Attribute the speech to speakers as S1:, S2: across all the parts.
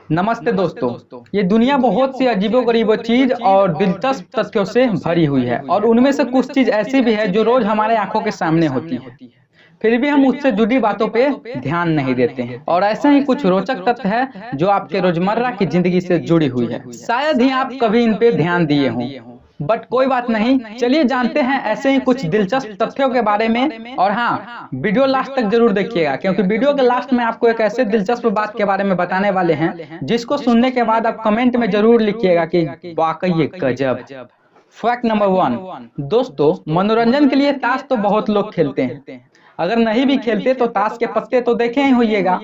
S1: नमस्ते दोस्तों। ये दुनिया बहुत सी अजीबोगरीबो चीज और दिलचस्प तथ्यों से भरी हुई है और उनमें से कुछ चीज ऐसी भी है जो रोज हमारे आंखों के सामने होती है, फिर भी हम उससे जुड़ी बातों पे ध्यान नहीं देते हैं। और ऐसे ही कुछ रोचक तथ्य है जो आपके रोजमर्रा की जिंदगी से जुड़ी हुई है। शायद ही आप कभी इन पे ध्यान दिए हों, बट कोई बात नहीं, चलिए जानते हैं ऐसे ही कुछ दिलचस्प तथ्यों के बारे में। और हाँ, वीडियो लास्ट तक जरूर देखिएगा, क्योंकि वीडियो के लास्ट में आपको एक ऐसे दिलचस्प बात के बारे में बताने वाले हैं जिसको सुनने के बाद आप कमेंट में जरूर लिखिएगा कि वाकई ये गजब। फैक्ट नंबर 1, दोस्तों मनोरंजन के लिए ताश तो बहुत लोग खेलते हैं। अगर नहीं भी खेलते तो ताश के पत्ते तो देखे ही होइएगा।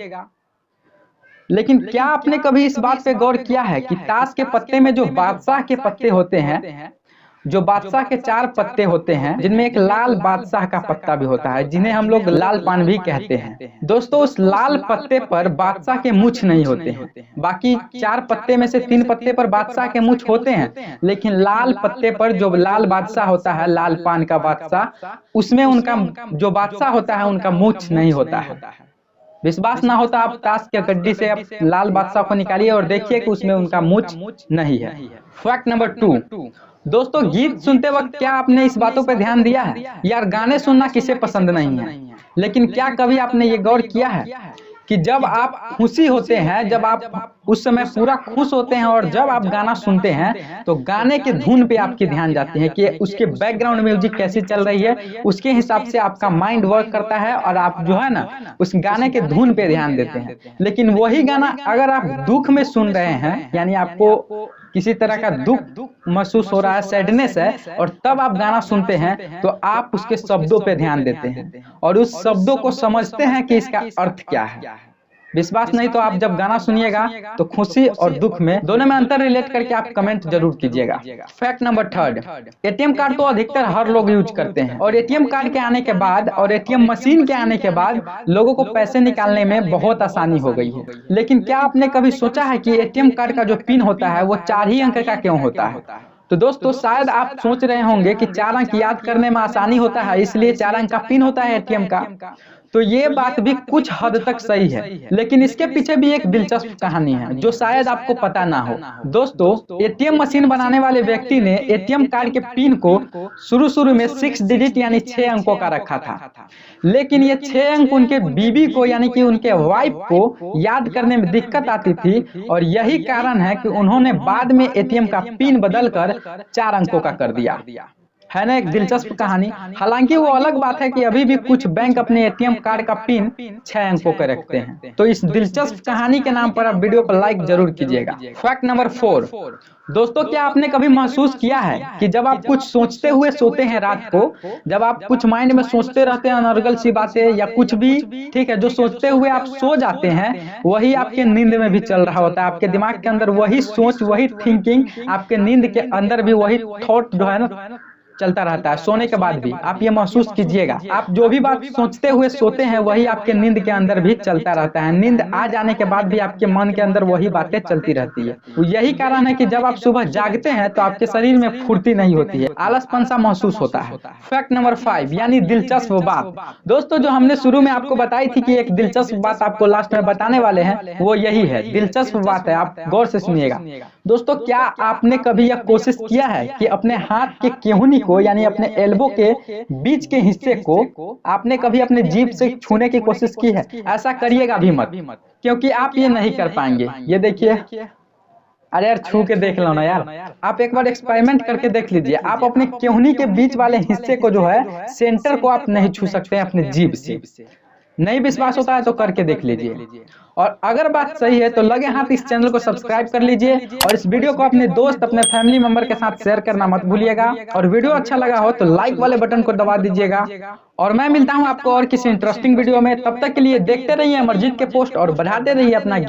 S1: लेकिन क्या आपने कभी इस बात पे गौर किया है कि ताश के पत्ते में जो बादशाह के पत्ते होते हैं, जो बादशाह के 4 पत्ते होते हैं, जिनमें एक लाल बादशाह का पत्ता भी होता है, जिन्हें हम लोग लाल पान भी कहते हैं। दोस्तों उस लाल पत्ते पर बादशाह के मूंछ नहीं होते हैं। बाकी 4 पत्ते में से 3 पत्ते पर बादशाह के मूंछ होते हैं, लेकिन लाल पत्ते पर जो लाल बादशाह होता है, लाल पान का बादशाह, उसमें उनका जो बादशाह होता है उनका मूंछ नहीं होता है। विश्वास ना होता आप ताश के गड्डी से आप लाल बादशाह को निकालिए और देखिए कि उसमें उनका मूंछ नहीं है। फैक्ट नंबर 2, दोस्तों गीत सुनते वक्त क्या आपने इस बातों पर ध्यान दिया है? यार गाने सुनना किसे पसंद नहीं है, लेकिन क्या कभी आपने ये गौर किया है कि जब आप खुशी होते हैं, जब आप उस समय पूरा खुश होते हैं और जब आप गाना सुनते हैं तो गाने के धुन पे आपकी ध्यान जाती है कि उसके बैकग्राउंड म्यूजिक कैसी चल रही है, उसके हिसाब से आपका माइंड वर्क करता है और आप जो है ना उस गाने के धुन पे ध्यान देते हैं। लेकिन वही गाना अगर आप दुख में सुन रहे हैं, यानी आपको किसी तरह का दुख महसूस हो रहा है, सैडनेस है, और तब आप गाना सुनते हैं तो आप उसके शब्दों पे ध्यान देते हैं और उस शब्दों को समझते हैं कि इसका अर्थ क्या है। विश्वास नहीं तो आप जब गाना सुनिएगा तो खुशी और दुख में दोनों में अंतर रिलेट करके आप कमेंट जरूर कीजिएगा। फैक्ट नंबर 3, एटीएम कार्ड तो अधिकतर हर लोग यूज करते हैं और एटीएम कार्ड के आने के बाद और एटीएम मशीन के आने के बाद लोगों को पैसे निकालने में बहुत आसानी हो गई है। लेकिन क्या आपने कभी सोचा है कि एटीएम कार्ड का जो पिन होता है वो 4 ही अंक का क्यों होता है? तो दोस्तों शायद आप सोच रहे होंगे कि 4 अंक याद करने में आसानी होता है, इसलिए 4 अंक का पिन होता है एटीएम का। तो ये बात भी कुछ हद तक सही है, लेकिन इसके पीछे भी एक दिलचस्प कहानी है जो शायद आपको पता ना हो। दोस्तों एटीएम मशीन बनाने वाले व्यक्ति ने एटीएम कार्ड के पिन को शुरू में 6 डिजिट यानी 6 अंकों का रखा था, लेकिन ये 6 अंक उनके बीवी को यानी कि उनके वाइफ को याद करने में दिक्कत आती थी और यही कारण है कि उन्होंने बाद में एटीएम का पिन बदलकर 4 अंकों का कर दिया। है ना एक दिलचस्प कहानी। हालांकि वो अलग बात है कि अभी भी कुछ बैंक अपने एटीएम कार्ड का पिन 6 अंकों का रखते हैं। तो इस दिलचस्प कहानी के नाम पर आप वीडियो को लाइक जरूर कीजिएगा। फैक्ट नंबर 4, दोस्तों क्या आपने कभी महसूस किया है कि जब आप कुछ सोचते हुए सोते हैं रात को, जब आप कुछ माइंड में सोचते रहते हैं अनर्गल सी बातें या कुछ भी, ठीक है, जो सोचते हुए आप सो जाते हैं वही आपके नींद में भी चल रहा होता है। आपके दिमाग के अंदर वही सोच, वही थिंकिंग, आपके नींद के अंदर भी वही थॉट जो है ना चलता रहता है। सोने के बाद भी आप ये महसूस कीजिएगा, आप जो भी बात सोचते हुए सोते हैं वही आपके नींद के अंदर भी चलता रहता है। नींद आ जाने के बाद भी आपके मन के अंदर वही बातें चलती रहती है। यही कारण है कि जब आप सुबह जागते हैं तो आपके शरीर में फुर्ती नहीं होती है, आलसपन सा महसूस होता है। फैक्ट नंबर 5 यानी दिलचस्प बात, दोस्तों जो हमने शुरू में आपको बताई थी कि एक दिलचस्प बात आपको लास्ट में बताने वाले हैं, वो यही है, दिलचस्प बात है, आप गौर से सुनिएगा। दोस्तों क्या आपने कभी यह कोशिश किया है कि अपने हाथ के केहूनी को यानी अपने एल्बो के बीच के हिस्से को आपने कभी अपने जीभ से छूने की कोशिश की है? ऐसा करिएगा भी मत, क्योंकि आप ये नहीं कर पाएंगे। ये देखिए, अरे यार छू के देख लो ना यार, आप एक बार एक्सपेरिमेंट करके देख लीजिए। आप अपने केहूनी के बीच वाले हिस्से को जो है सेंटर को आप नहीं छू सकते अपने जीभ से। नहीं विश्वास होता है तो करके देख लीजिए, और अगर बात सही है तो लगे हाथ इस चैनल को सब्सक्राइब कर लीजिए और इस वीडियो को अपने दोस्त, अपने फैमिली मेंबर के साथ शेयर करना मत भूलिएगा। और वीडियो अच्छा लगा हो तो लाइक वाले बटन को दबा दीजिएगा। और मैं मिलता हूं आपको और किसी इंटरेस्टिंग वीडियो में, तब तक के लिए देखते रहिए अमरजीत के पोस्ट और बढ़ाते रहिए अपना